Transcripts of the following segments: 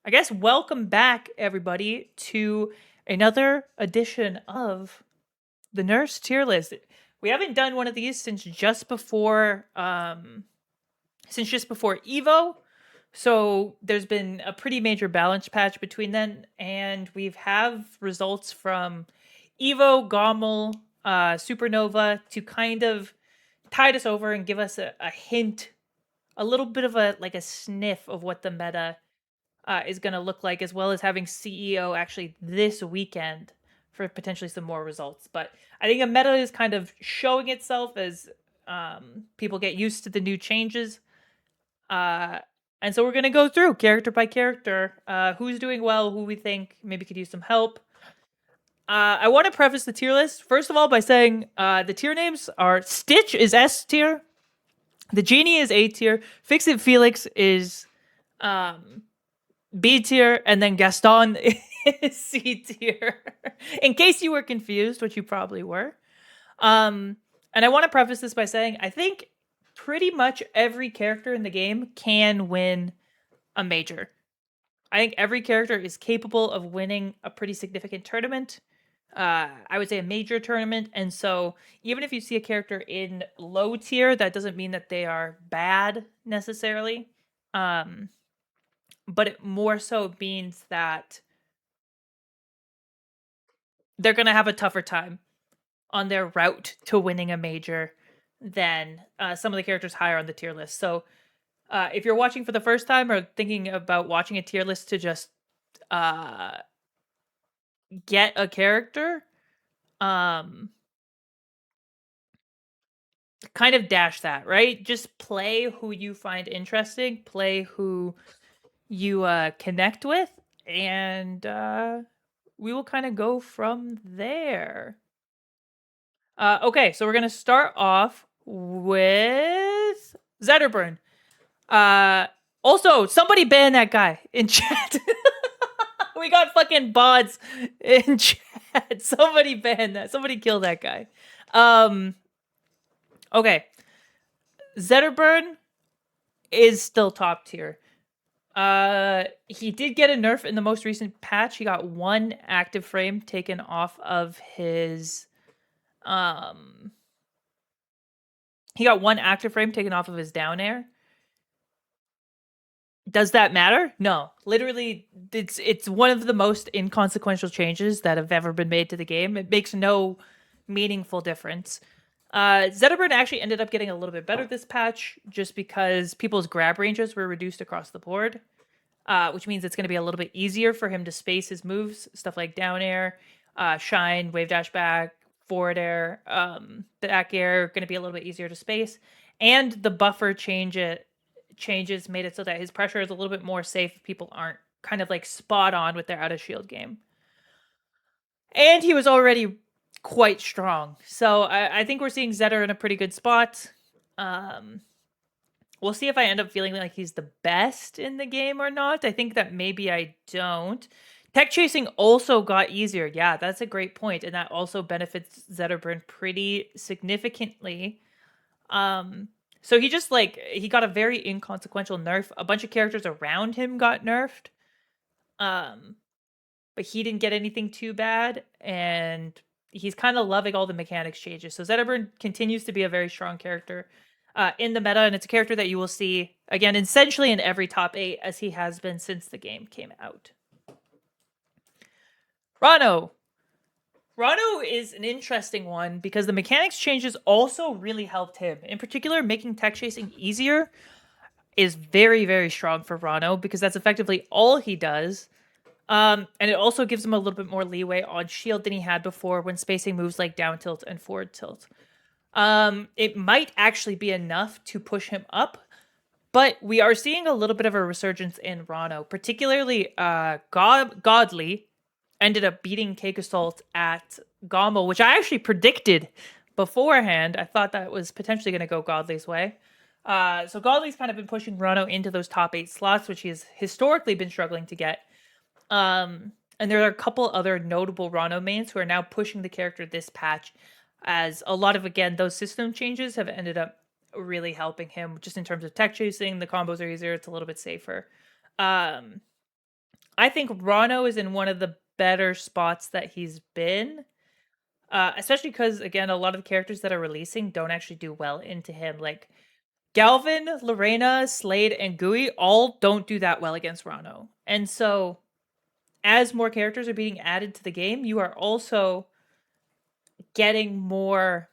I guess welcome back, everybody, to another edition of the Nurse Tier List. We haven't done one of these since just before Evo. So there's been a pretty major balance patch between then, and we've have results from Evo, GOML, Supernova to kind of tide us over and give us a hint, a little bit of a sniff of what the meta is going to look like, as well as having CEO actually this weekend for potentially some more results. But I think a meta is kind of showing itself as people get used to the new changes. Uh, and so we're going to go through character by character, who's doing well, who we think maybe could use some help. I want to preface the tier list, first of all, by saying the tier names are Stitch is S tier, the Genie is A tier, Fix It Felix is B tier, and then Gaston is C tier. In case you were confused, which you probably were. And I want to preface this by saying I think pretty much every character in the game can win a major. I think every character is capable of winning a pretty significant tournament. I would say a major tournament. And so even if you see a character in low tier, that doesn't mean that they are bad necessarily. But it more so means that they're going to have a tougher time on their route to winning a major than some of the characters higher on the tier list. So if you're watching for the first time or thinking about watching a tier list to just uh, get a character, um, kind of dash that, right? Just play who you find interesting, play who you connect with, and we will kind of go from there. Okay, so we're gonna start off with Zetterburn. Also, somebody ban that guy in chat. We got fucking bots in chat. Somebody ban that. Somebody kill that guy. Okay, Zetterburn is still top tier. He did get a nerf in the most recent patch. He got one active frame taken off of his he got one active frame taken off of his down air. Does that matter? No. Literally, it's one of the most inconsequential changes that have ever been made to the game. It makes no meaningful difference. Zetterburn actually ended up getting a little bit better this patch just because people's grab ranges were reduced across the board, which means it's going to be a little bit easier for him to space his moves, stuff like down air, shine, wave dash back, forward air, back air, going to be a little bit easier to space. And the buffer changes made it so that his pressure is a little bit more safe if people aren't kind of like spot on with their out of shield game. And he was already quite strong. So I think we're seeing Zetter in a pretty good spot. We'll see if I end up feeling like he's the best in the game or not. I think that maybe I don't. Tech chasing also got easier. Yeah, that's a great point, and that also benefits Zetterburn pretty significantly. So he got a very inconsequential nerf. A bunch of characters around him got nerfed. But he didn't get anything too bad, and he's kind of loving all the mechanics changes. So Zetterburn continues to be a very strong character in the meta, and it's a character that you will see again essentially in every top 8 as he has been since the game came out. Rano. Rano is an interesting one because the mechanics changes also really helped him. In particular, making tech chasing easier is very, very strong for Rano because that's effectively all he does. And it also gives him a little bit more leeway on shield than he had before when spacing moves like down tilt and forward tilt. It might actually be enough to push him up, but we are seeing a little bit of a resurgence in Rano, particularly Godly ended up beating Cake Assault at GOML, which I actually predicted beforehand. I thought that was potentially going to go Godly's way. So Godly's kind of been pushing Rano into those top 8 slots, which he has historically been struggling to get. And there are a couple other notable Rano mains who are now pushing the character this patch, as a lot of, again, those system changes have ended up really helping him just in terms of tech chasing. The combos are easier. It's a little bit safer. I think Rano is in one of the better spots that he's been. Especially because, again, a lot of the characters that are releasing don't actually do well into him. Like Galvin, Lorena, Slade, and GUIE all don't do that well against Rano. And so, as more characters are being added to the game, you are also getting more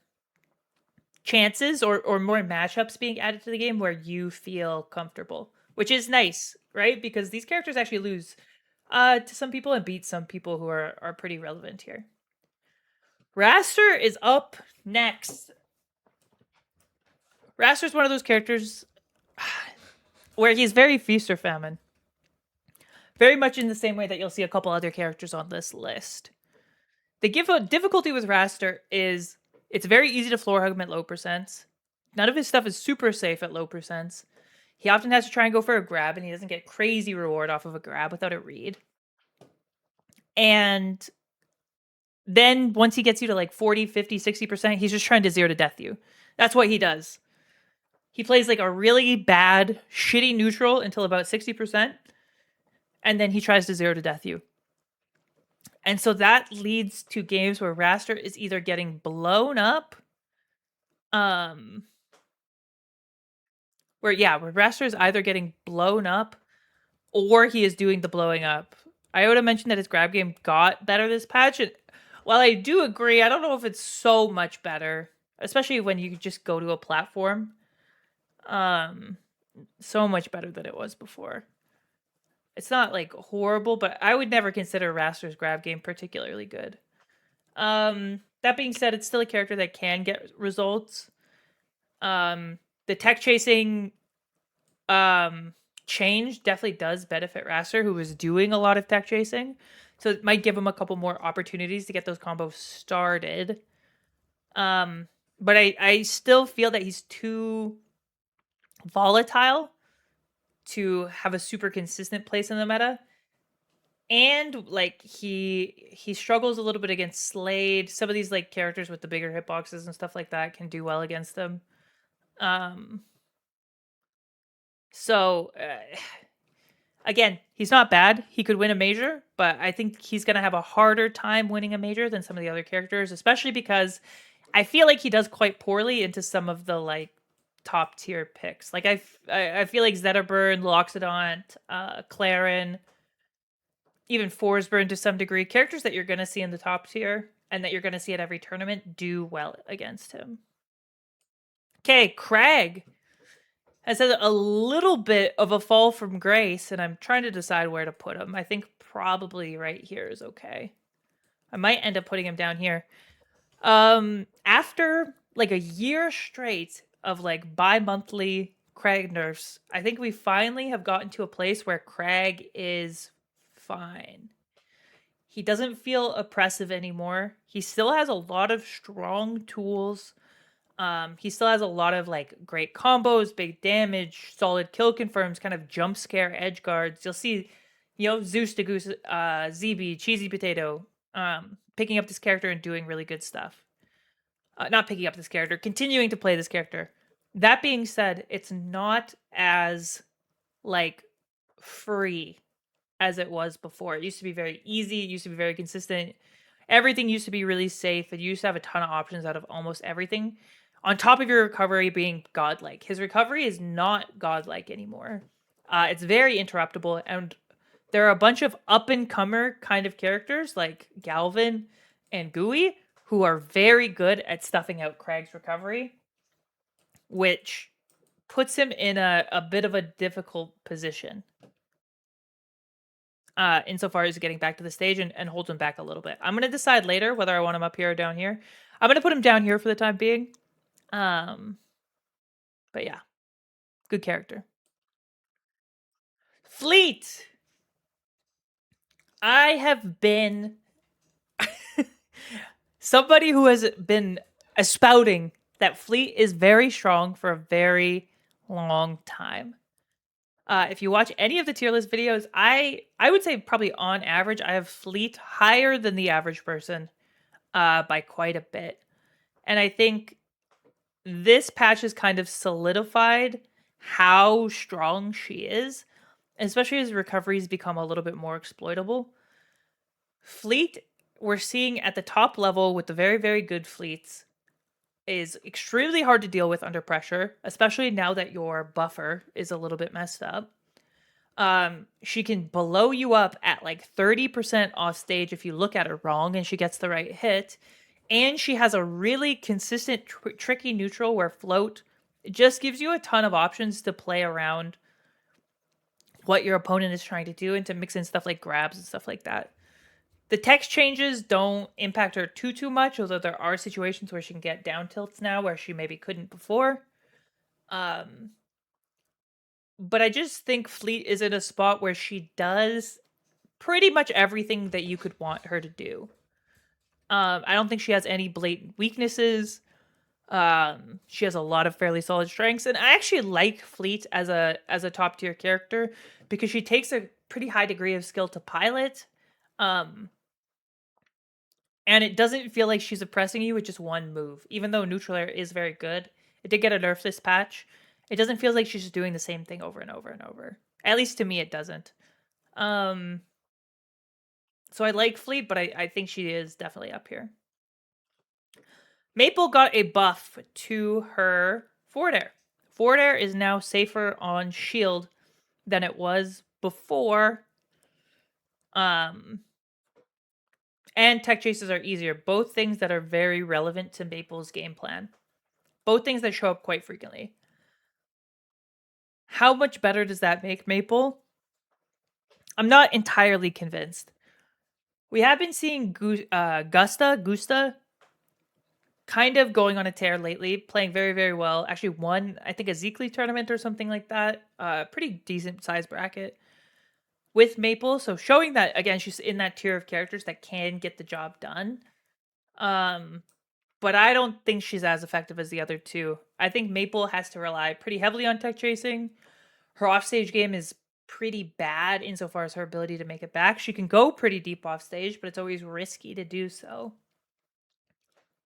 chances or more matchups being added to the game where you feel comfortable, which is nice, right? Because these characters actually lose to some people and beat some people who are pretty relevant here. Raster is up next. Raster's one of those characters where he's very feast or famine. Very much in the same way that you'll see a couple other characters on this list. The difficulty with Raster is it's very easy to floor hug him at low percents. None of his stuff is super safe at low percents. He often has to try and go for a grab, and he doesn't get crazy reward off of a grab without a read. And then once he gets you to like 40, 50, 60%, he's just trying to 0 to death you. That's what he does. He plays like a really bad, shitty neutral until about 60%, and then he tries to 0 to death you. And so that leads to games where Raster is either getting blown up, where Raster is either getting blown up or he is doing the blowing up. Iota mentioned that his grab game got better this patch, and while I do agree, I don't know if it's so much better, especially when you just go to a platform. So much better than it was before. It's not like horrible, but I would never consider Raster's grab game particularly good. That being said, it's still a character that can get results. The tech chasing change definitely does benefit Raster, who was doing a lot of tech chasing. So it might give him a couple more opportunities to get those combos started. But I still feel that he's too volatile to have a super consistent place in the meta. And like he struggles a little bit against Slade. Some of these like characters with the bigger hitboxes and stuff like that can do well against them. So again, he's not bad. He could win a major, but I think he's going to have a harder time winning a major than some of the other characters, especially because I feel like he does quite poorly into some of the like top tier picks. Like I feel like Zetterburn, Loxodont, Claren, even Forsburn to some degree, characters that you're going to see in the top tier and that you're going to see at every tournament do well against him. Okay, Craig has had a little bit of a fall from grace, and I'm trying to decide where to put him. I think probably right here is okay. I might end up putting him down here. After like a year straight of like bi-monthly Craig nerfs, I think we finally have gotten to a place where Craig is fine. He doesn't feel oppressive anymore. He still has a lot of strong tools. He still has a lot of like great combos, big damage, solid kill confirms, kind of jump scare edge guards. You'll see, Zeus to Goose, ZB, Cheesy Potato, picking up this character and doing really good stuff. Not picking up this character, continuing to play this character. That being said, it's not as like free as it was before. It used to be very easy. It used to be very consistent. Everything used to be really safe. It used to have a ton of options out of almost everything. On top of your recovery being godlike. His recovery is not godlike anymore. It's very interruptible, and there are a bunch of up-and-comer kind of characters like Galvin and GOUIE who are very good at stuffing out Craig's recovery, which puts him in a bit of a difficult position. Insofar as getting back to the stage and holds him back a little bit. I'm going to decide later whether I want him up here or down here. I'm going to put him down here for the time being. But yeah, good character. Fleet. I have been somebody who has been espouting that Fleet is very strong for a very long time. If you watch any of the tier list videos, I would say probably on average, I have Fleet higher than the average person by quite a bit. And I think this patch has kind of solidified how strong she is. especially as recoveries become a little bit more exploitable. Fleet, we're seeing at the top level with the very, very good fleets, is extremely hard to deal with under pressure, especially now that your buffer is a little bit messed up. She can blow you up at like 30% off stage if you look at her wrong and she gets the right hit. And she has a really consistent, tricky neutral where float just gives you a ton of options to play around what your opponent is trying to do and to mix in stuff like grabs and stuff like that. The text changes don't impact her too much, although there are situations where she can get down tilts now where she maybe couldn't before. But I just think Fleet is in a spot where she does pretty much everything that you could want her to do. I don't think she has any blatant weaknesses. She has a lot of fairly solid strengths, and I actually like Fleet as a top tier character because she takes a pretty high degree of skill to pilot. And it doesn't feel like she's oppressing you with just one move. Even though neutral air is very good, it did get a nerf this patch. It doesn't feel like she's just doing the same thing over and over and over. At least to me, it doesn't. Um, so I like Fleet, but I think she is definitely up here. Maple got a buff to her forward air. Forward air is now safer on shield than it was before. And tech chases are easier. Both things that are very relevant to Maple's game plan. Both things that show up quite frequently. How much better does that make Maple? I'm not entirely convinced. We have been seeing Gusta, kind of going on a tear lately, playing very, very well. Actually won, I think, a Zeekly tournament or something like that. Pretty decent size bracket with Maple. So showing that, again, she's in that tier of characters that can get the job done. But I don't think she's as effective as the other two. I think Maple has to rely pretty heavily on tech chasing. Her offstage game is pretty bad insofar as her ability to make it back. She can go pretty deep off stage, but it's always risky to do so.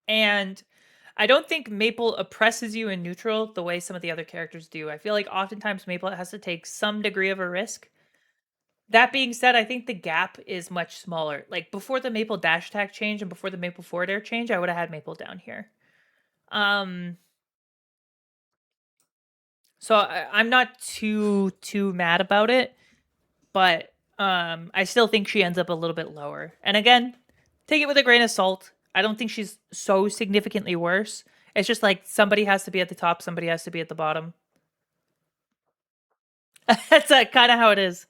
And I don't think Maple oppresses you in neutral the way some of the other characters do. I feel like oftentimes Maple has to take some degree of a risk. That being said, I think the gap is much smaller. Like before the Maple dash attack change and before the Maple forward air change, I would have had Maple down here. So I'm not too mad about it, but I still think she ends up a little bit lower. And again, take it with a grain of salt. I don't think she's so significantly worse. It's just like somebody has to be at the top, somebody has to be at the bottom. That's kind of how it is.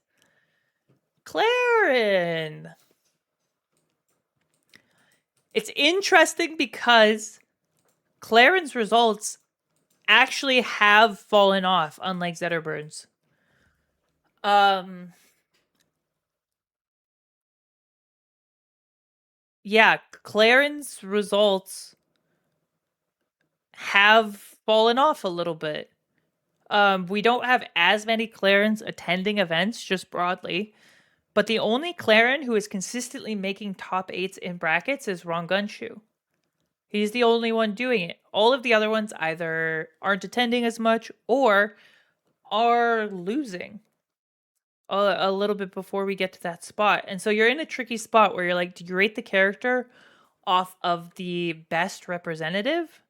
Clarin. It's interesting because Clarin's results actually have fallen off, unlike Zetterburn's. Yeah, Clarin's results have fallen off a little bit. We don't have as many Clarins attending events just broadly, but the only Clarin who is consistently making top 8s in brackets is Rongunshu. He's the only one doing it. All of the other ones either aren't attending as much or are losing a little bit before we get to that spot. And so you're in a tricky spot where you're like, do you rate the character off of the best representative?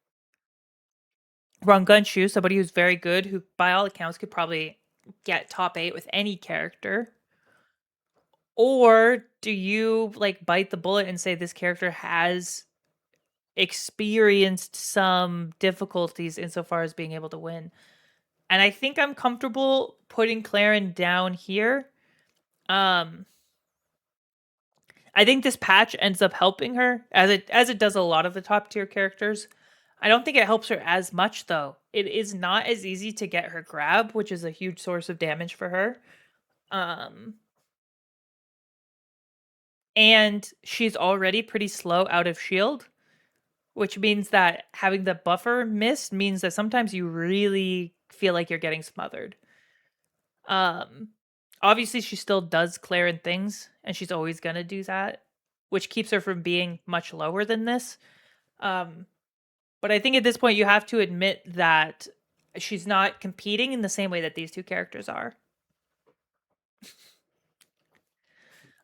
Rongunshu, somebody who's very good, who by all accounts could probably get top 8 with any character. Or do you like bite the bullet and say this character has experienced some difficulties insofar as being able to win? And I think I'm comfortable putting Clarin down here. I think this patch ends up helping her as it does a lot of the top tier characters. I don't think it helps her as much though. It is not as easy to get her grab, which is a huge source of damage for her. And she's already pretty slow out of shield, which means that having the buffer missed means that sometimes you really feel like you're getting smothered. Obviously she still does Clarin things, and she's always gonna do that, which keeps her from being much lower than this. But I think at this point you have to admit that she's not competing in the same way that these two characters are.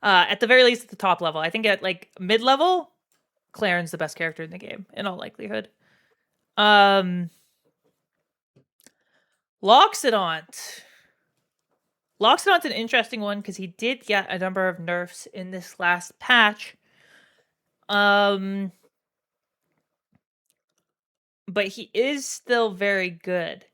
At the very least, at the top level. I think at like mid level, Claren's the best character in the game, in all likelihood. Loxodont. Loxodon's an interesting one because he did get a number of nerfs in this last patch. But he is still very good.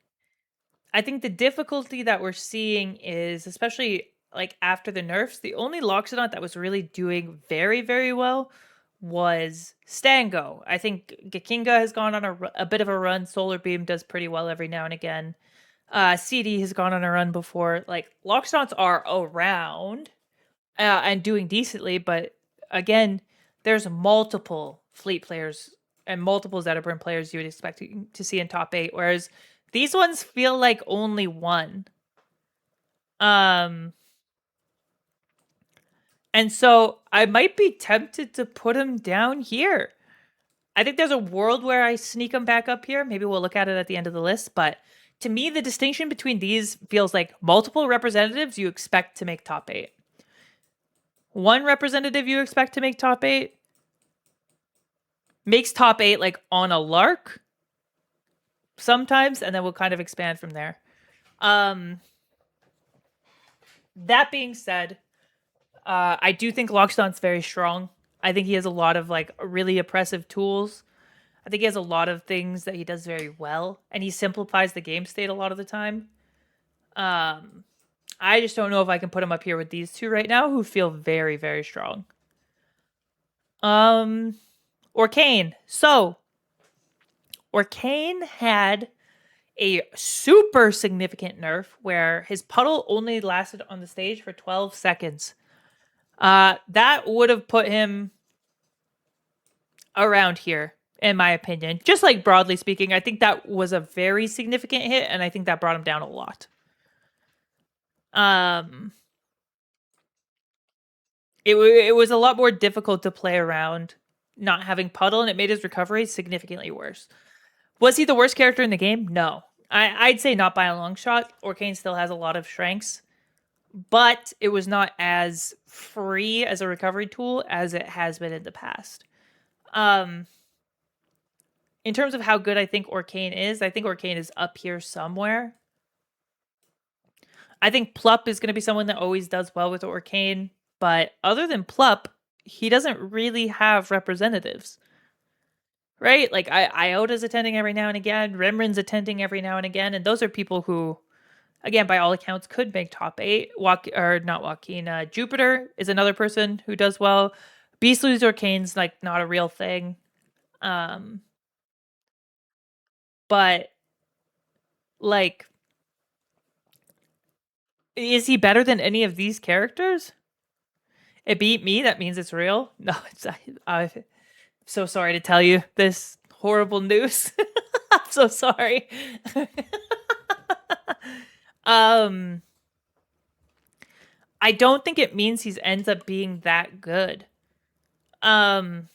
I think the difficulty that we're seeing is, especially like after the nerfs, the only Loxodont that was really doing very, very well was Stango. I think Gakinga has gone on a bit of a run. Solar Beam does pretty well every now and again. CD has gone on a run before. Like, Loxodonts are around and doing decently, but again, there's multiple fleet players and multiple Zetaburn players you would expect to see in top 8, whereas these ones feel like only one. And so I might be tempted to put him down here. I think there's a world where I sneak him back up here. Maybe we'll look at it at the end of the list, but to me, the distinction between these feels like multiple representatives you expect to make top 8. One representative you expect to make top 8 makes top 8 like on a lark sometimes, and then we'll kind of expand from there. That being said, I do think Loxodon's very strong. I think he has a lot of like really oppressive tools. I think he has a lot of things that he does very well, and he simplifies the game state a lot of the time. I just don't know if I can put him up here with these two right now, who feel very, very strong. Orcane. So, Orcane had a super significant nerf where his puddle only lasted on the stage for 12 seconds. That would have put him around here, in my opinion. Just like broadly speaking, I think that was a very significant hit, and I think that brought him down a lot. It was a lot more difficult to play around not having puddle, and it made his recovery significantly worse. Was he the worst character in the game? No. I'd say not by a long shot. Orcane still has a lot of strengths, but it was not as free as a recovery tool as it has been in the past. In terms of how good I think Orcane is, I think Orcane is up here somewhere. I think Plup is going to be someone that always does well with Orcane, but other than Plup, he doesn't really have representatives. Right? Like, Iota's attending every now and again, Rimrin's attending every now and again, and those are people who, again, by all accounts, could make top 8. Not Joaquin. Jupiter is another person who does well. Beastly's Orcane's like not a real thing. But like, is he better than any of these characters? It beat me. That means it's real. No, I'm so sorry to tell you this horrible news. I'm so sorry. I don't think it means he ends up being that good. I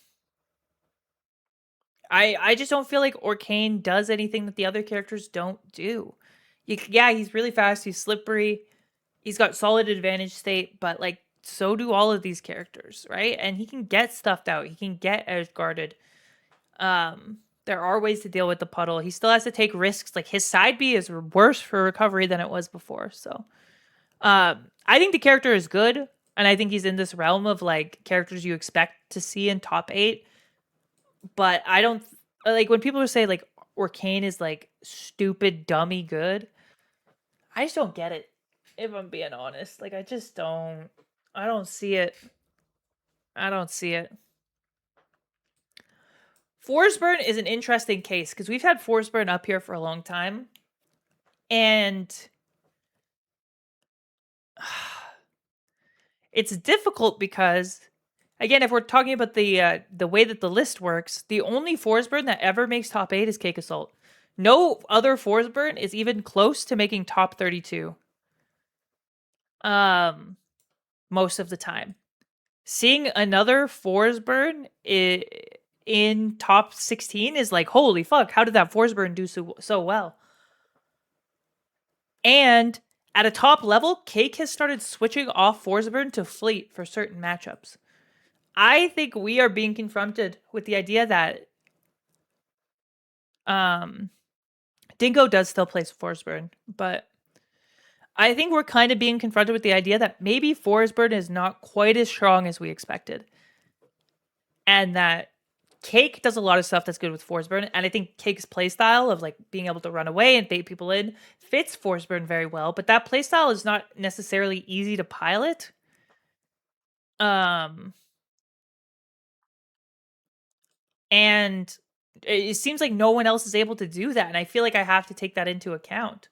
just don't feel like Orcane does anything that the other characters don't do. Yeah, he's really fast. He's slippery. He's got solid advantage state, but like so do all of these characters, right? And he can get stuffed out. He can get edge guarded. There are ways to deal with the puddle. He still has to take risks. Like his side B is worse for recovery than it was before. So, I think the character is good, and I think he's in this realm of like characters you expect to see in top 8. But I don't like when people say like Orcane is like stupid dummy good. I just don't get it. If I'm being honest, like I just don't. I don't see it. I don't see it. Forsburn is an interesting case because we've had Forsburn up here for a long time, and it's difficult because, again, if we're talking about the way that the list works, the only Forsburn that ever makes top 8 is Cake Assault. No other Forsburn is even close to making top 32. Most of the time. Seeing another Forsburn in top 16 is like, holy fuck, how did that Forsburn do so well? And At a top level, Cake has started switching off Forsburn to Fleet for certain matchups. I think we are being confronted with the idea that Dingo does still play Forsburn, but I think we're kind of being confronted with the idea that maybe Forsburn is not quite as strong as we expected. And that Cake does a lot of stuff that's good with Forsburn, and I think Cake's playstyle of like being able to run away and bait people in fits Forsburn very well, but that playstyle is not necessarily easy to pilot. And it seems like no one else is able to do that, and I feel like I have to take that into account.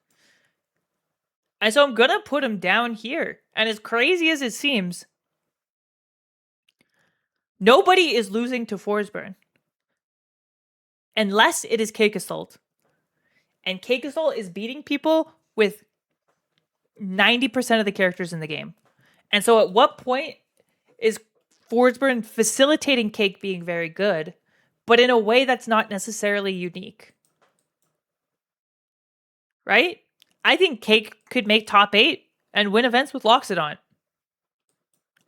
And so I'm gonna put him down here. And as crazy as it seems, nobody is losing to Forsburn unless it is Cake Assault. And Cake Assault is beating people with 90% of the characters in the game. And so at what point is Forsburn facilitating Cake being very good, but in a way that's not necessarily unique? Right? I think Cake could make top 8 and win events with Loxodon.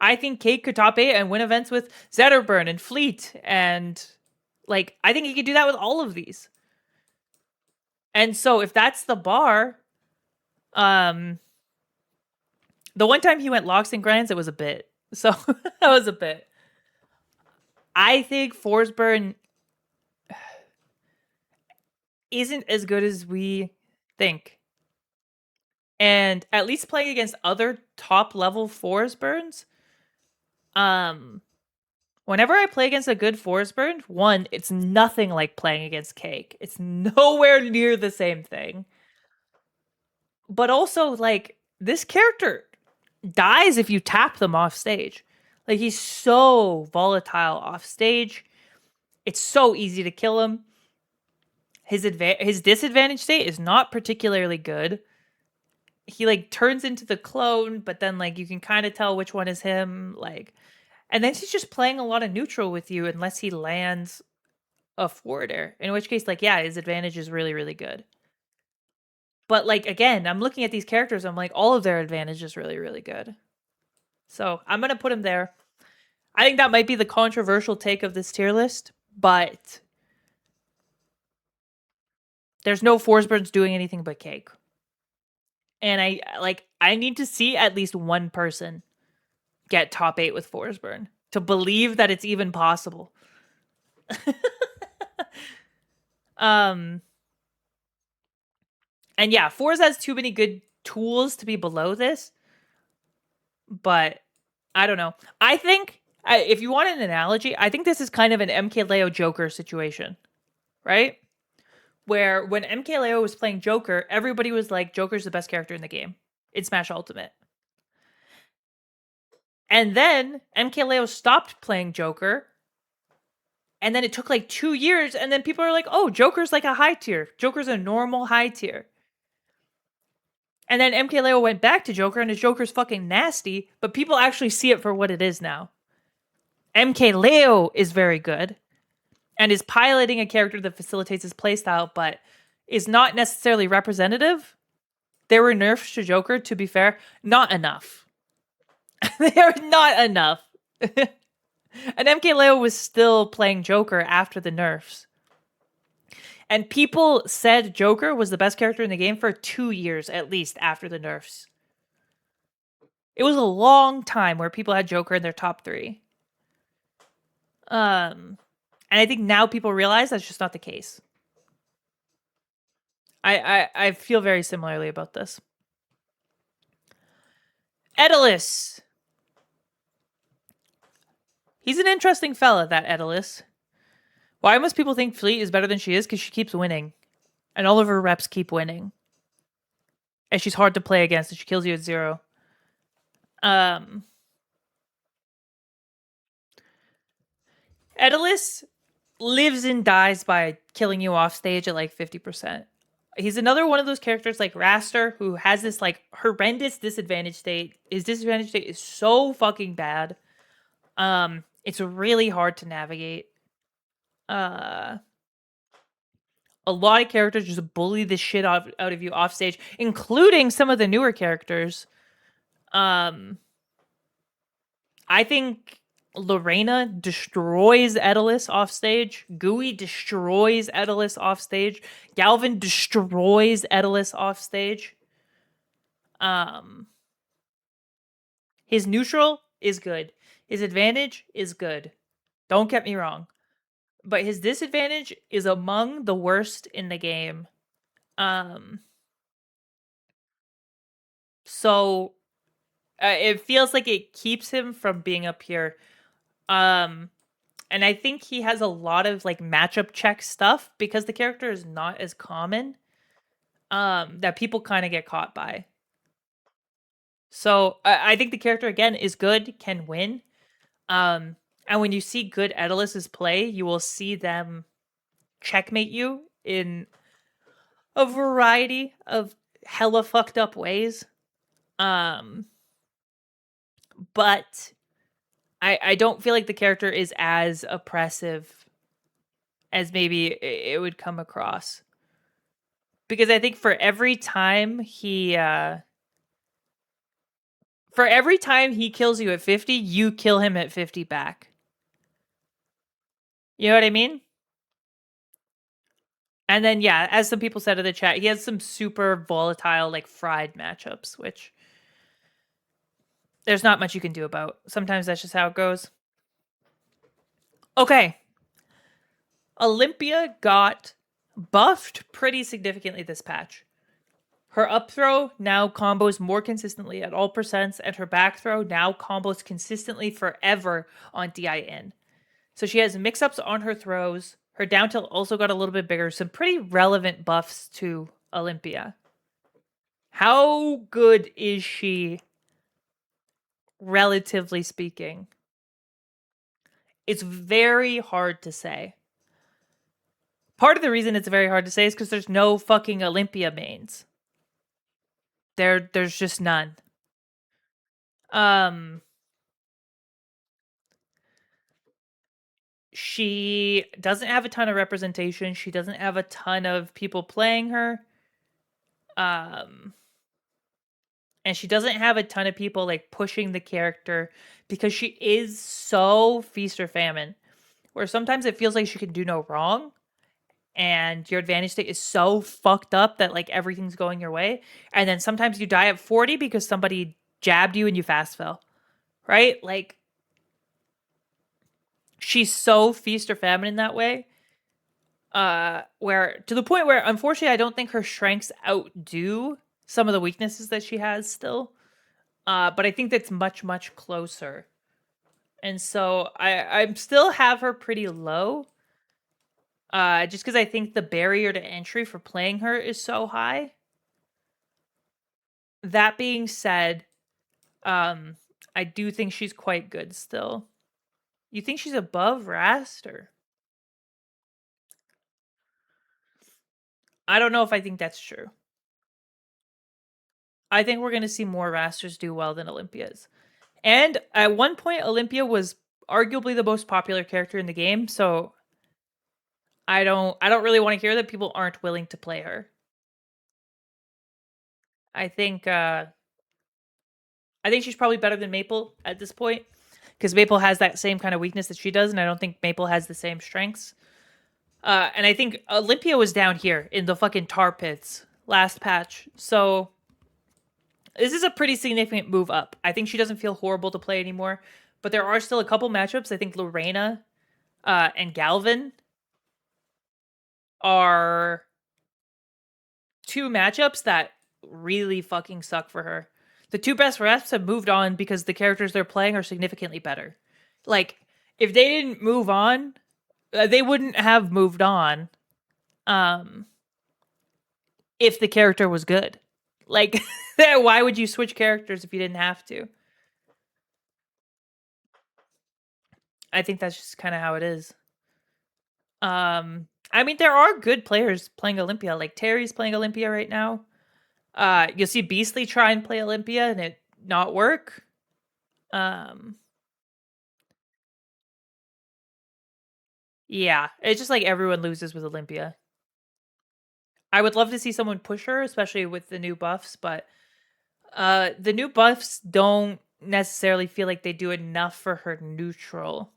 I think Cake could top 8 and win events with Zetterburn and Fleet. And like, I think he could do that with all of these. And so if that's the bar, the one time he went Lox and Grinds, it was a bit. So that was a bit. I think Forsburn isn't as good as we think. And at least playing against other top level Forsburns, whenever I play against a good Forsburn, one, it's nothing like playing against Cake. It's nowhere near the same thing. But also, like, this character dies if you tap them off stage. Like, he's so volatile off stage. It's so easy to kill him. His disadvantage state is not particularly good. He like turns into the clone, but then like you can kind of tell which one is him. Like, and then he's just playing a lot of neutral with you unless he lands a forwarder. In which case, like, yeah, his advantage is really, really good. But like again, I'm looking at these characters, I'm like, all of their advantage is really, really good. So I'm gonna put him there. I think that might be the controversial take of this tier list, but there's no Forsburns doing anything but Cake. And I need to see at least one person get top 8 with Forsburn to believe that it's even possible. And yeah, Forza has too many good tools to be below this, but I don't know. I think if you want an analogy, I think this is kind of an MKLeo Joker situation, right? Where when MKLeo was playing Joker, everybody was like, Joker's the best character in the game in Smash Ultimate. And then MKLeo stopped playing Joker. And then it took like 2 years. And then people are like, oh, Joker's like a high tier. Joker's a normal high tier. And then MKLeo went back to Joker and his Joker's fucking nasty. But people actually see it for what it is now. MKLeo is very good. And is piloting a character that facilitates his playstyle, but is not necessarily representative. There were nerfs to Joker, to be fair. Not enough. They are not enough. And MKLeo was still playing Joker after the nerfs. And people said Joker was the best character in the game for 2 years at least after the nerfs. It was a long time where people had Joker in their top 3. And I think now people realize that's just not the case. I feel very similarly about this. Edalus. He's an interesting fella, that Edalus. Why must people think Fleet is better than she is? Because she keeps winning. And all of her reps keep winning. And she's hard to play against, and she kills you at 0. Edalus lives and dies by killing you off stage at like 50%. He's another one of those characters like Raster who has this like horrendous disadvantage state. His disadvantage state is so fucking bad. It's really hard to navigate. A lot of characters just bully the shit out of you off stage, including some of the newer characters. I think Lorena destroys Edelus off stage. GOUIE destroys Edelus off stage. Galvin destroys Edelus off stage. His neutral is good. His advantage is good. Don't get me wrong. But his disadvantage is among the worst in the game. So it feels like it keeps him from being up here. And I think he has a lot of like matchup check stuff because the character is not as common. That people kind of get caught by. So I think the character again is good, can win. And when you see good Edelus's play, you will see them checkmate you in a variety of hella fucked up ways. But I don't feel like the character is as oppressive as maybe it would come across. Because I think for every time he kills you at 50, you kill him at 50 back. You know what I mean? And then yeah, as some people said in the chat, he has some super volatile, like fried matchups, which there's not much you can do about. Sometimes that's just how it goes. Okay. Olympia got buffed pretty significantly this patch. Her up throw now combos more consistently at all percents, and her back throw now combos consistently forever on DIN. So she has mix-ups on her throws. Her down tilt also got a little bit bigger. Some pretty relevant buffs to Olympia. How good is she, relatively speaking? It's very hard to say. Part of the reason it's very hard to say is because there's no fucking Olympia mains. There's just none. She doesn't have a ton of representation. She doesn't have a ton of people playing her. And she doesn't have a ton of people like pushing the character because she is so feast or famine, where sometimes it feels like she can do no wrong and your advantage state is so fucked up that like everything's going your way. And then sometimes you die at 40 because somebody jabbed you and you fast fell. Right? Like she's so feast or famine in that way. Where to the point where unfortunately I don't think her strengths outdo some of the weaknesses that she has still. But I think that's much, much closer. And so I still have her pretty low. Just because I think the barrier to entry for playing her is so high. That being said, I do think she's quite good still. You think she's above Rast or? I don't know if I think that's true. I think we're going to see more Rasters do well than Olympias. And at one point, Olympia was arguably the most popular character in the game, so I don't really want to hear that people aren't willing to play her. I think she's probably better than Maple at this point because Maple has that same kind of weakness that she does, and I don't think Maple has the same strengths. And I think Olympia was down here in the fucking tar pits last patch, so this is a pretty significant move up. I think she doesn't feel horrible to play anymore, but there are still a couple matchups. I think Lorena and Galvin are two matchups that really fucking suck for her. The two best reps have moved on because the characters they're playing are significantly better. Like, if they didn't move on, they wouldn't have moved on if the character was good. Like, why would you switch characters if you didn't have to? I think that's just kind of how it is. I mean, there are good players playing Olympia. Like Terry's playing Olympia right now. You'll see Beastly try and play Olympia and it not work. Yeah, it's just like everyone loses with Olympia. I would love to see someone push her, especially with the new buffs, but the new buffs don't necessarily feel like they do enough for her neutral.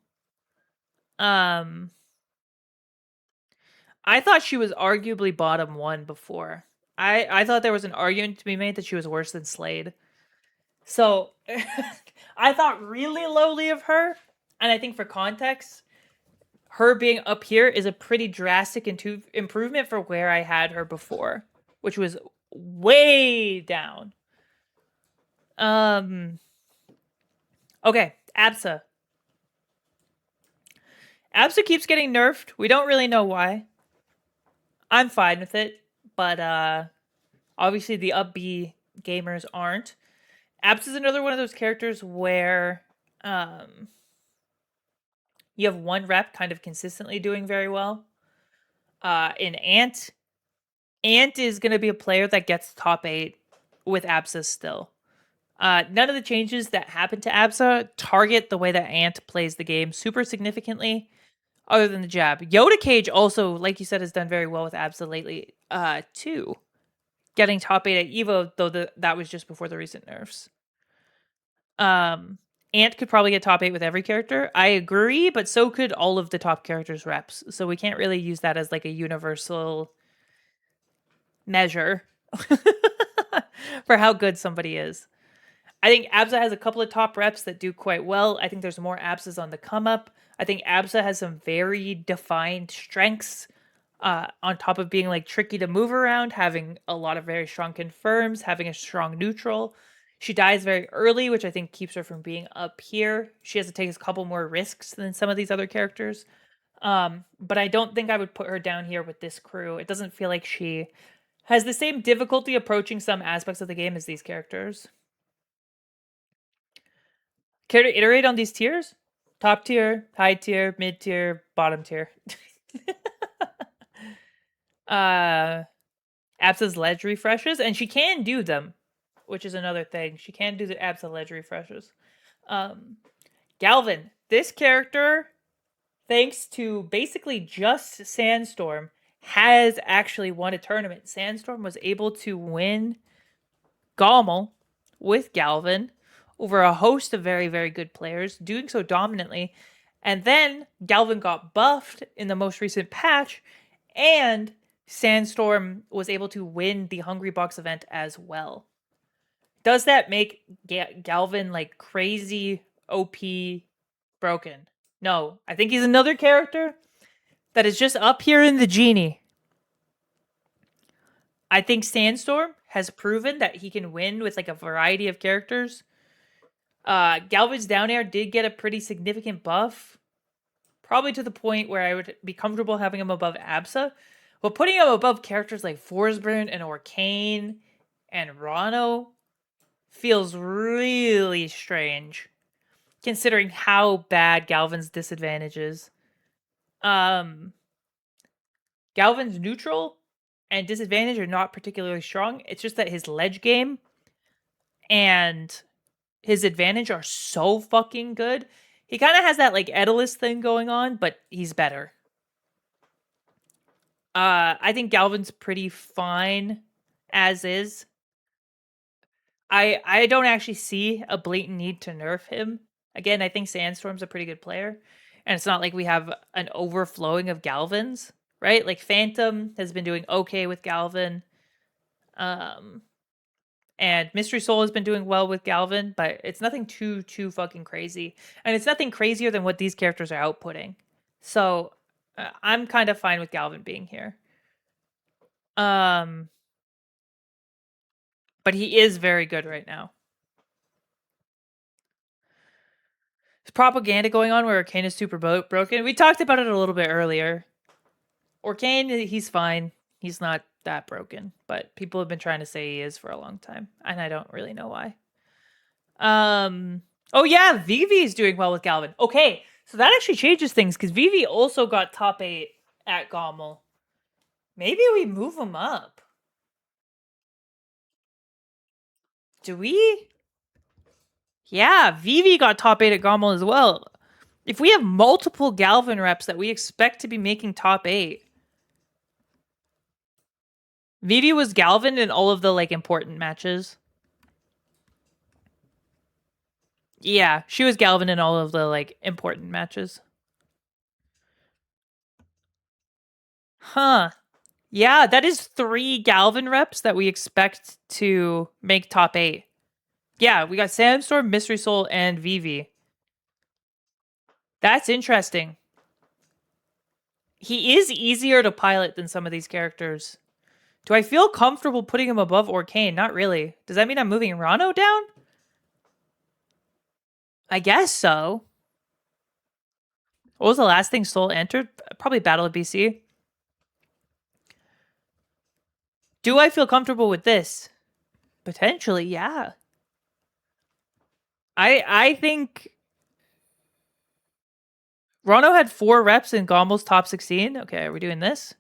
Um, I thought she was arguably bottom 1 before. I thought there was an argument to be made that she was worse than Slade. So I thought really lowly of her, and I think for context, her being up here is a pretty drastic improvement for where I had her before, which was way down. Okay, Absa. Absa keeps getting nerfed. We don't really know why. I'm fine with it, but obviously the up B gamers aren't. Abs is another one of those characters where you have one rep kind of consistently doing very well. In Ant is going to be a player that gets top 8 with Absa still. None of the changes that happen to Absa target the way that Ant plays the game super significantly, other than the jab. Yoda Cage also, like you said, has done very well with Absa lately, too. Getting top 8 at Evo, though that was just before the recent nerfs. Ant could probably get top 8 with every character. I agree, but so could all of the top characters' reps. So we can't really use that as like a universal measure for how good somebody is. I think Absa has a couple of top reps that do quite well. I think there's more Absas on the come up. I think Absa has some very defined strengths, on top of being like tricky to move around, having a lot of very strong confirms, having a strong neutral. She dies very early, which I think keeps her from being up here. She has to take a couple more risks than some of these other characters. But I don't think I would put her down here with this crew. It doesn't feel like she has the same difficulty approaching some aspects of the game as these characters. Care to iterate on these tiers? Top tier, high tier, mid tier, bottom tier. Absa's ledge refreshes, and she can do them, which is another thing. She can do the Absa ledge refreshes. Galvin, this character, thanks to basically just Sandstorm, has actually won a tournament. Sandstorm was able to win Gommel with Galvin over a host of very, very good players, doing so dominantly. And then Galvin got buffed in the most recent patch, and Sandstorm was able to win the Hungry Box event as well. Does that make Galvin like crazy OP broken? No. I think he's another character that is just up here in the genie. I think Sandstorm has proven that he can win with like a variety of characters. Galvin's down air did get a pretty significant buff, probably to the point where I would be comfortable having him above Absa. But putting him above characters like Forsburn and Orcane and Rano feels really strange, considering how bad Galvin's disadvantage is. Galvin's neutral and disadvantage are not particularly strong. It's just that his ledge game and his advantage are so fucking good. He kind of has that like Edalus thing going on, but he's better. I think Galvin's pretty fine as is. I don't actually see a blatant need to nerf him. Again, I think Sandstorm's a pretty good player, and it's not like we have an overflowing of Galvins, right? Like Phantom has been doing okay with Galvin. And Mystery Soul has been doing well with Galvin, but it's nothing too fucking crazy. And it's nothing crazier than what these characters are outputting. So I'm kind of fine with Galvin being here. But he is very good right now. There's propaganda going on where Orcane is super broken. We talked about it a little bit earlier. Orcane, he's fine. He's not that broken, but people have been trying to say he is for a long time, and I don't really know why. Oh yeah, Vivi is doing well with Galvin. Okay, so that actually changes things because Vivi also got top 8 at Gommel. Maybe we move him up. Do we? Yeah, Vivi got top 8 at Gommel as well. If we have multiple Galvin reps that we expect to be making top 8, Vivi was Galvin in all of the like important matches. Yeah, she was Galvin in all of the like important matches. Huh. Yeah, that is 3 Galvin reps that we expect to make top 8. Yeah, we got Sandstorm, Mystery Soul, and Vivi. That's interesting. He is easier to pilot than some of these characters. Do I feel comfortable putting him above Orcane? Not really. Does that mean I'm moving Rano down? I guess so. What was the last thing Soul entered? Probably Battle of BC. Do I feel comfortable with this? Potentially, yeah. I think Rano had 4 reps in Gommel's top 16. Okay, are we doing this?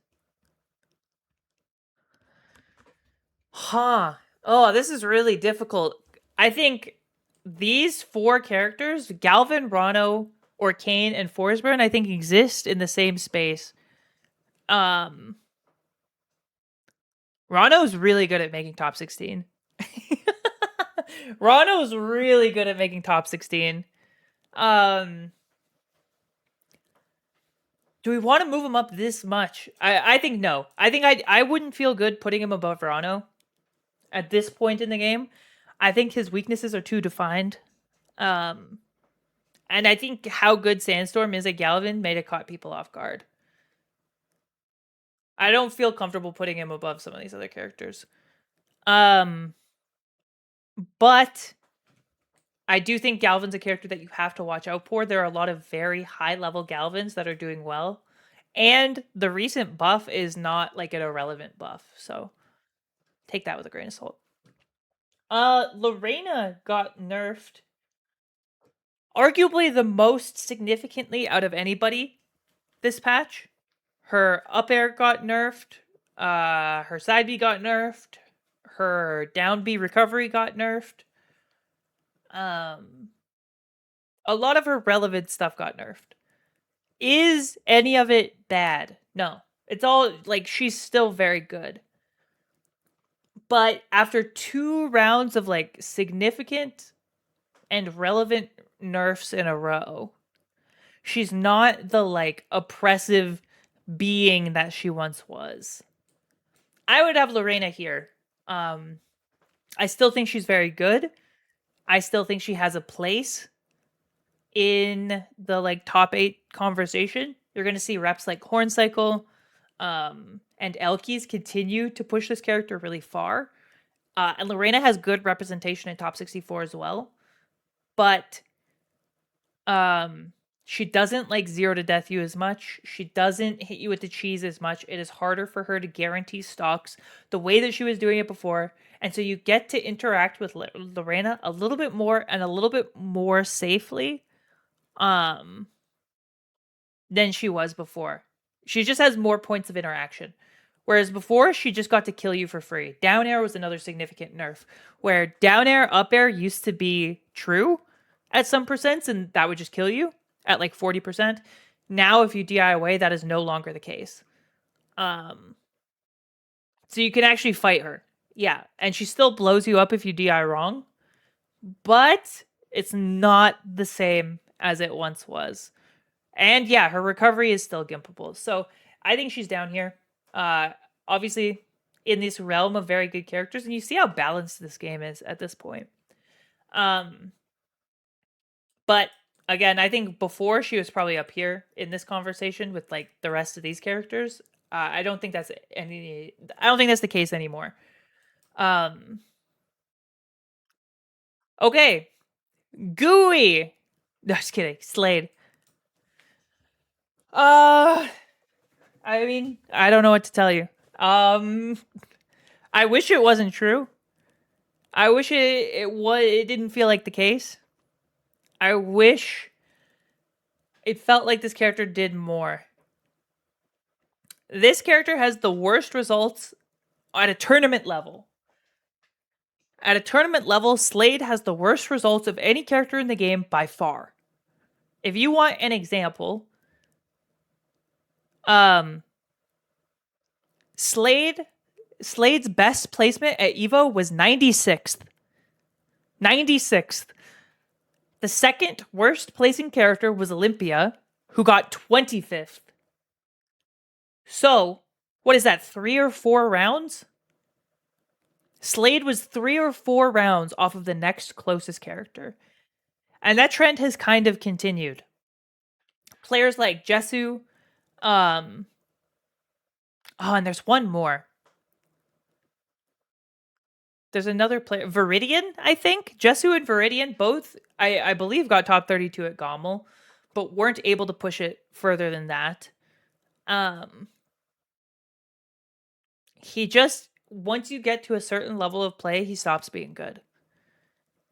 Huh. Oh, this is really difficult. I think these 4 characters, Galvin, Rano, Orcane, and Forsburn, I think exist in the same space. Rano's really good at making top 16. Rano's really good at making top 16. Do we want to move him up this much? I think no. I think I wouldn't feel good putting him above Rano at this point in the game. I think his weaknesses are too defined. And I think how good Sandstorm is at Galvin may have caught people off guard. I don't feel comfortable putting him above some of these other characters. But I do think Galvin's a character that you have to watch out for. There are a lot of very high level Galvins that are doing well. And the recent buff is not like an irrelevant buff. So take that with a grain of salt. Lorena got nerfed. Arguably the most significantly out of anybody this patch. Her up air got nerfed. Her side B got nerfed. Her down B recovery got nerfed. A lot of her relevant stuff got nerfed. Is any of it bad? No. It's all like she's still very good. But after 2 rounds of like significant and relevant nerfs in a row, she's not the like oppressive being that she once was. I would have Lorena here. I still think she's very good. I still think she has a place in the like top 8 conversation. You're going to see reps like Horn Cycle and Elkies continue to push this character really far. And Lorena has good representation in top 64 as well. But she doesn't like 0 to death you as much. She doesn't hit you with the cheese as much. It is harder for her to guarantee stocks the way that she was doing it before. And so you get to interact with Lorena a little bit more and a little bit more safely than she was before. She just has more points of interaction. Whereas before, she just got to kill you for free. Down air was another significant nerf, where down air, up air used to be true at some percents, and that would just kill you at like 40%. Now, if you DI away, that is no longer the case. So you can actually fight her. Yeah, and she still blows you up if you DI wrong, but it's not the same as it once was. And yeah, her recovery is still gimpable. So I think she's down here. Obviously, in this realm of very good characters, and you see how balanced this game is at this point. But again, I think before she was probably up here in this conversation with like the rest of these characters. I don't think that's the case anymore. Okay, GOUIE. No, just kidding. Slade. I mean, I don't know what to tell you. I wish it wasn't true. I wish it didn't feel like the case. I wish it felt like this character did more. This character has the worst results at a tournament level. At a tournament level, Slade has the worst results of any character in the game by far. If you want an example, Slade Slade's best placement at Evo was 96th. 96th. The second worst placing character was Olympia, who got 25th. So, what is that, 3 or 4 rounds? Slade was 3 or 4 rounds off of the next closest character. And that trend has kind of continued. Players like Jesu, and there's one more. There's another player, Viridian, I think. Jesu and Viridian both, I believe, got top 32 at GOML, but weren't able to push it further than that. He just, once you get to a certain level of play, he stops being good.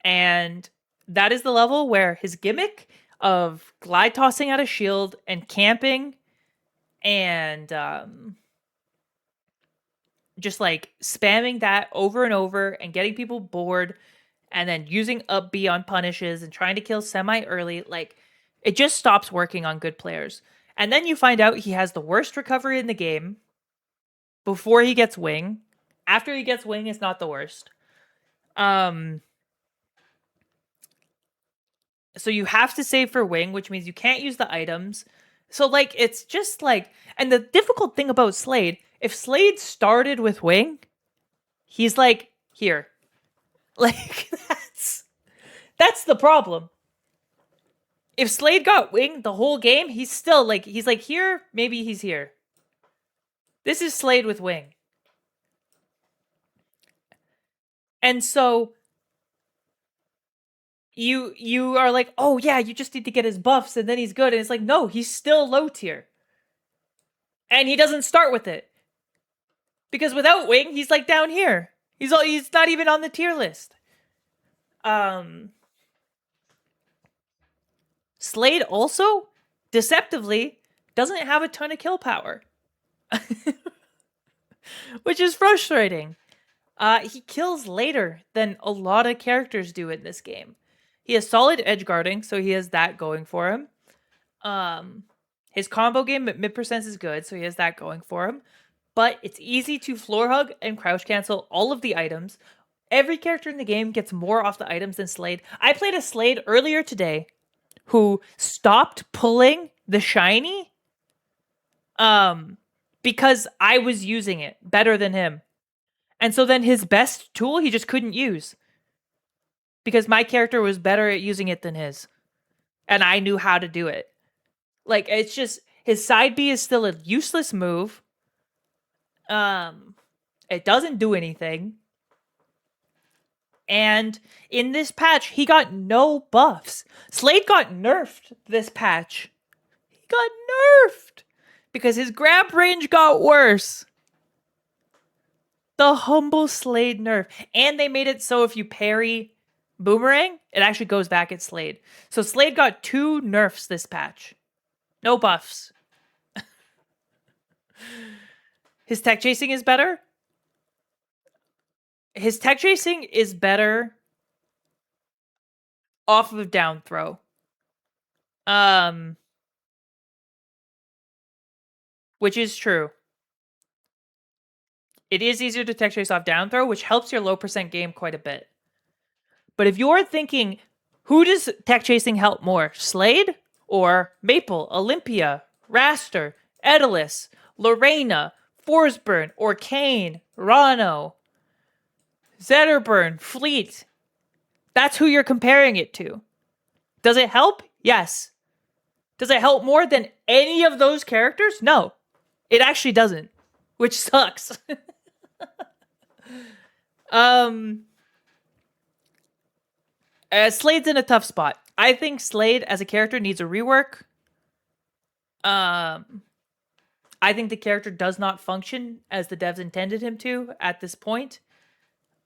And that is the level where his gimmick of glide tossing out a shield and camping and just like spamming that over and over and getting people bored and then using up B on punishes and trying to kill semi early, like it just stops working on good players. And then you find out he has the worst recovery in the game before he gets wing. After he gets wing, it's not the worst. So you have to save for wing, which means you can't use the items. So like it's just like, and the difficult thing about Slade, if Slade started with wing, he's like here. Like that's the problem. If Slade got wing the whole game, he's still like he's like here, maybe he's here. This is Slade with wing. And so you are like, oh yeah, you just need to get his buffs and then he's good. And it's like, no, he's still low tier. And he doesn't start with it. Because without wing, he's like down here. He's not even on the tier list. Slade also, deceptively, doesn't have a ton of kill power. Which is frustrating. He kills later than a lot of characters do in this game. He has solid edge guarding, so he has that going for him. His combo game at mid percent is good, so he has that going for him. But it's easy to floor hug and crouch cancel all of the items. Every character in the game gets more off the items than Slade. I played a Slade earlier today who stopped pulling the shiny because I was using it better than him. And so then his best tool he just couldn't use because my character was better at using it than his. And I knew how to do it. Like, it's just, his side B is still a useless move. It doesn't do anything. And in this patch, he got no buffs. Slade got nerfed this patch. He got nerfed because his grab range got worse. The humble Slade nerf. And they made it so if you parry Boomerang, it actually goes back at Slade. So Slade got 2 nerfs this patch. No buffs. His tech chasing is better. His tech chasing is better off of down throw. Which is true. It is easier to tech chase off down throw, which helps your low percent game quite a bit. But if you're thinking, who does tech chasing help more? Slade or Maple, Olympia, Raster, Edalus, Lorena, Forsburn, or Kane, Rano, Zetterburn, Fleet. That's who you're comparing it to. Does it help? Yes. Does it help more than any of those characters? No. It actually doesn't, which sucks. Slade's in a tough spot. I think Slade as a character needs a rework. I think the character does not function as the devs intended him to at this point.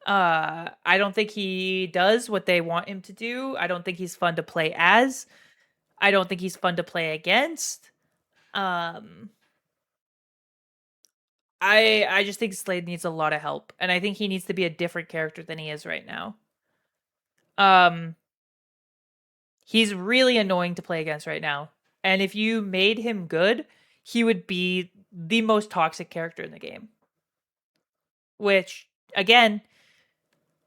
I don't think he does what they want him to do. I don't think he's fun to play as. I don't think he's fun to play against. I just think Slade needs a lot of help, and I think he needs to be a different character than he is right now. He's really annoying to play against right now. And if you made him good, he would be the most toxic character in the game. which, again,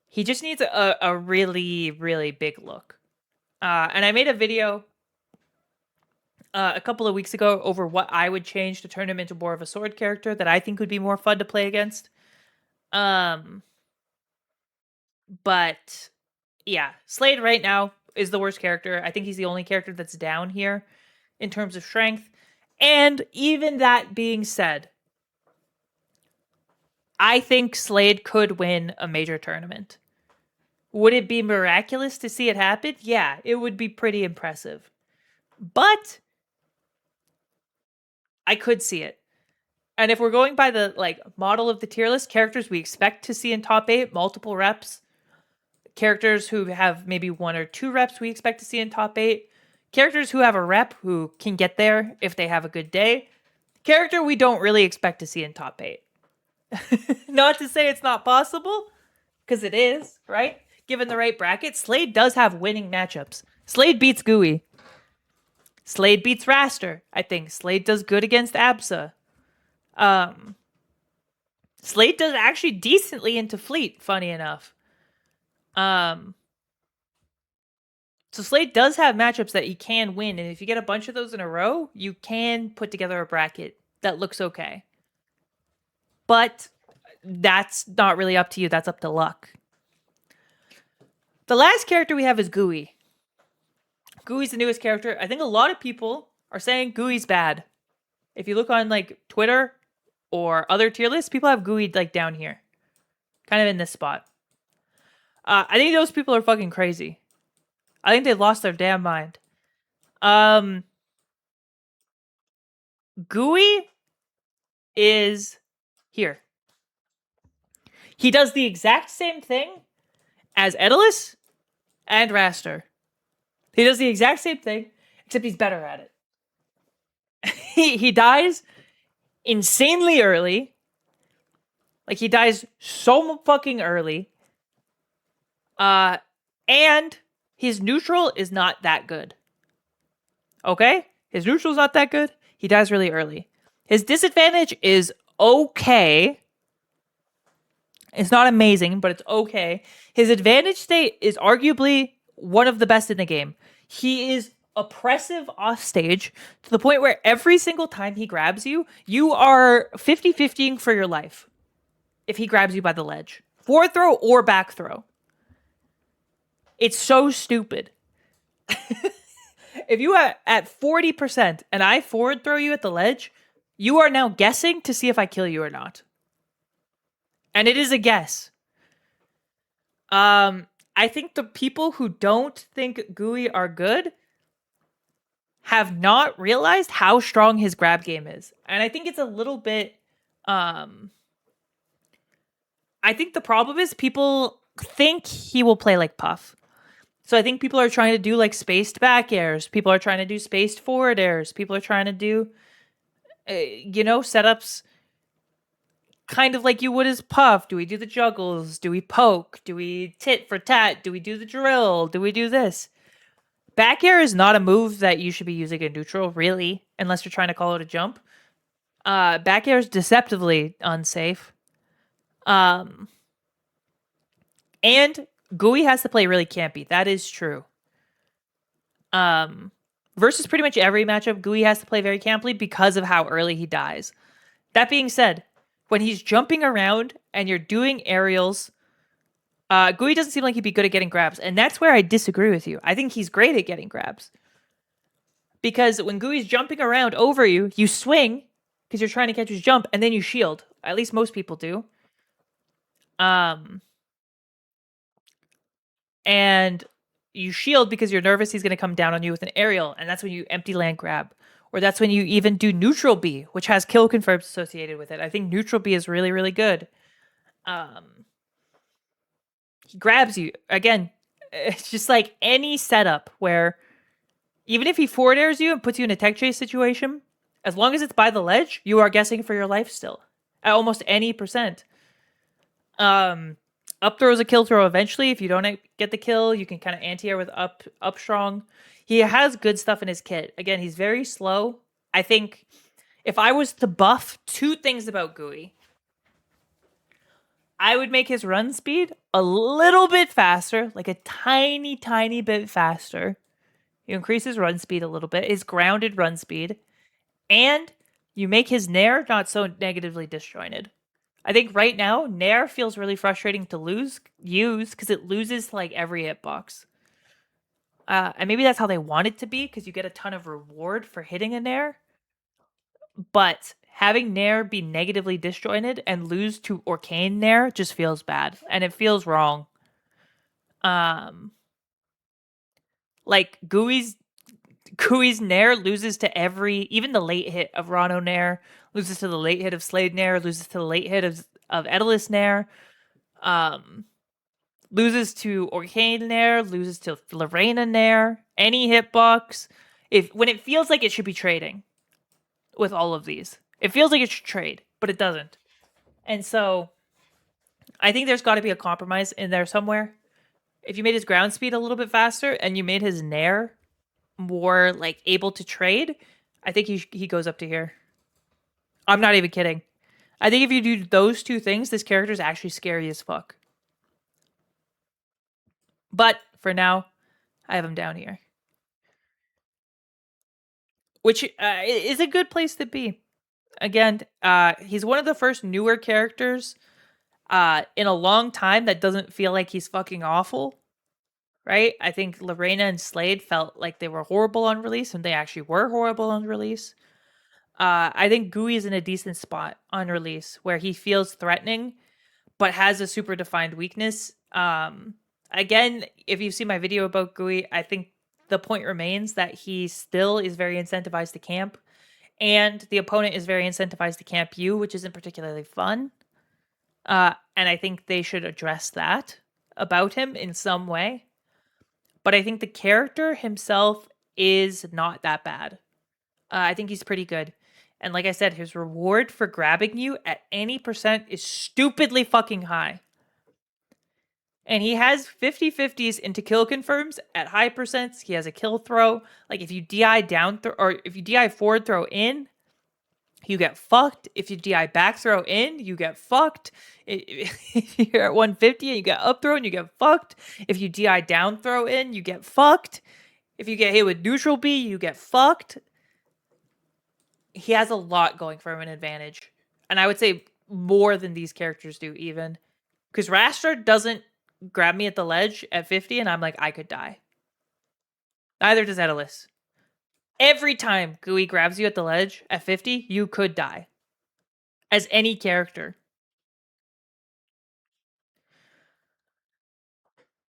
he just needs a really, really big look. And I made a video a couple of weeks ago over what I would change to turn him into more of a sword character that I think would be more fun to play against. But yeah, Slade right now is the worst character. I think he's the only character that's down here in terms of strength. And even that being said, I think Slade could win a major tournament. Would it be miraculous to see it happen? Yeah, it would be pretty impressive. But I could see it. And if we're going by the model of the tier list, characters we expect to see in top 8, multiple reps, characters who have maybe 1 or 2 reps we expect to see in top 8, characters who have a rep who can get there if they have a good day, character we don't really expect to see in top 8. Not to say it's not possible, because it is, right? Given the right bracket, Slade does have winning matchups. Slade beats GOUIE. Slade beats Raster, I think. Slade does good against Absa. Slade does actually decently into Fleet, funny enough. So Slade does have matchups that he can win, and if you get a bunch of those in a row, you can put together a bracket that looks okay. But that's not really up to you. That's up to luck. The last character we have is GOUIE. GOUIE's the newest character. I think a lot of people are saying GOUIE's bad. If you look on Twitter or other tier lists, people have GOUIE down here. Kind of in this spot. I think those people are fucking crazy. I think they lost their damn mind. GOUIE is here. He does the exact same thing as Daedalus and Raster. He does the exact same thing, except he's better at it. he dies insanely early. He dies so fucking early. And his neutral is not that good. Okay? His neutral's not that good. He dies really early. His disadvantage is okay. It's not amazing, but it's okay. His advantage state is arguably one of the best in the game. He is oppressive off stage to the point where every single time he grabs you, you are 50-50ing for your life. If he grabs you by the ledge. Forward throw or back throw. It's so stupid. If you are at 40% and I forward throw you at the ledge, you are now guessing to see if I kill you or not. And it is a guess. I think the people who don't think GOUIE are good have not realized how strong his grab game is. And I think it's a little bit... I think the problem is people think he will play like Puff. So I think people are trying to do spaced back airs. People are trying to do spaced forward airs. People are trying to do, setups kind of like you would as Puff. Do we do the juggles? Do we poke? Do we tit for tat? Do we do the drill? Do we do this? Back air is not a move that you should be using in neutral, really, unless you're trying to call it a jump. Back air is deceptively unsafe. And GOUIE has to play really campy. That is true. Versus pretty much every matchup, GOUIE has to play very campy because of how early he dies. That being said, when he's jumping around and you're doing aerials, GOUIE doesn't seem like he'd be good at getting grabs. And that's where I disagree with you. I think he's great at getting grabs. Because when GOUIE's jumping around over you, you swing because you're trying to catch his jump, and then you shield. At least most people do. And you shield because you're nervous he's going to come down on you with an aerial, and that's when you empty land grab. Or that's when you even do neutral B, which has kill confirms associated with it. I think neutral B is really, really good. He grabs you. Again, it's just like any setup where even if he forward airs you and puts you in a tech chase situation, as long as it's by the ledge, you are guessing for your life still. At almost any percent. Up throw is a kill throw eventually. If you don't get the kill, you can kind of anti-air with up strong. He has good stuff in his kit. Again, he's very slow. I think if I was to buff 2 things about GOUIE, I would make his run speed a little bit faster, like a tiny, tiny bit faster. You increase his run speed a little bit, his grounded run speed, and you make his nair not so negatively disjointed. I think right now, nair feels really frustrating to use because it loses to like every hitbox. And maybe that's how they want it to be because you get a ton of reward for hitting a nair. But having nair be negatively disjointed and lose to arcane nair just feels bad and it feels wrong. Like GUI's nair loses to every, even the late hit of Rano nair, loses to the late hit of Slade nair, loses to the late hit of Edelus nair, loses to Arcane nair, loses to Lorena nair, any hitbox. When it feels like it should be trading with all of these. It feels like it should trade, but it doesn't. And so I think there's got to be a compromise in there somewhere. If you made his ground speed a little bit faster and you made his nair more like able to trade, I think he goes up to here. I'm not even kidding. I think if you do those two things, this character is actually scary as fuck. But for now, I have him down here, which is a good place to be. Again, he's one of the first newer characters in a long time that doesn't feel like he's fucking awful. Right? I think Lorena and Slade felt like they were horrible on release, and they actually were horrible on release. I think GUIE is in a decent spot on release where he feels threatening, but has a super defined weakness. Again, if you see my video about GUIE, I think the point remains that he still is very incentivized to camp, and the opponent is very incentivized to camp you, which isn't particularly fun. And I think they should address that about him in some way. But I think the character himself is not that bad. I think he's pretty good. And like I said, his reward for grabbing you at any percent is stupidly fucking high. And he has 50-50s into kill confirms at high percents. He has a kill throw. Like if you DI down or if you DI forward throw in, you get fucked. If you DI back throw in, you get fucked. If you're at 150 and you get up throw and you get fucked. If you DI down throw in, you get fucked. If you get hit with neutral B, you get fucked. He has a lot going for him an advantage. And I would say more than these characters do even. Because Rastra doesn't grab me at the ledge at 50 and I'm like, I could die. Neither does Edelus. Every time GUIE grabs you at the ledge at 50, you could die. As any character.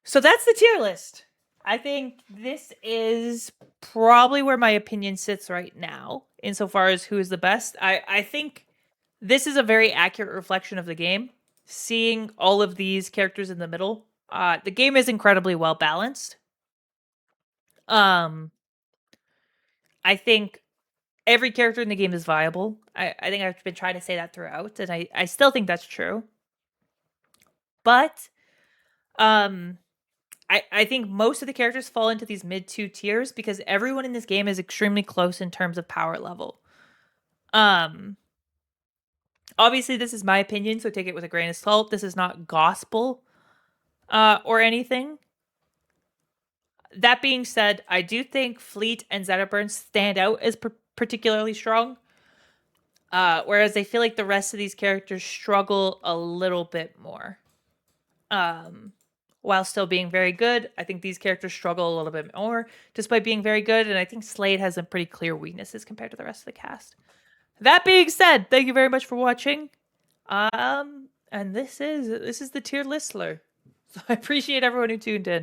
So that's the tier list. I think this is probably where my opinion sits right now, insofar as who is the best. I think this is a very accurate reflection of the game. Seeing all of these characters in the middle. The game is incredibly well balanced. I think every character in the game is viable. I think I've been trying to say that throughout, and I still think that's true. But I think most of the characters fall into these mid 2 tiers because everyone in this game is extremely close in terms of power level. Obviously this is my opinion, so take it with a grain of salt. This is not gospel or anything. That being said, I do think Fleet and Zetaburn stand out as particularly strong. Whereas I feel like the rest of these characters struggle a little bit more. While still being very good, I think these characters struggle a little bit more despite being very good, and I think Slade has some pretty clear weaknesses compared to the rest of the cast. That being said, thank you very much for watching. And this is the tier listler. So I appreciate everyone who tuned in.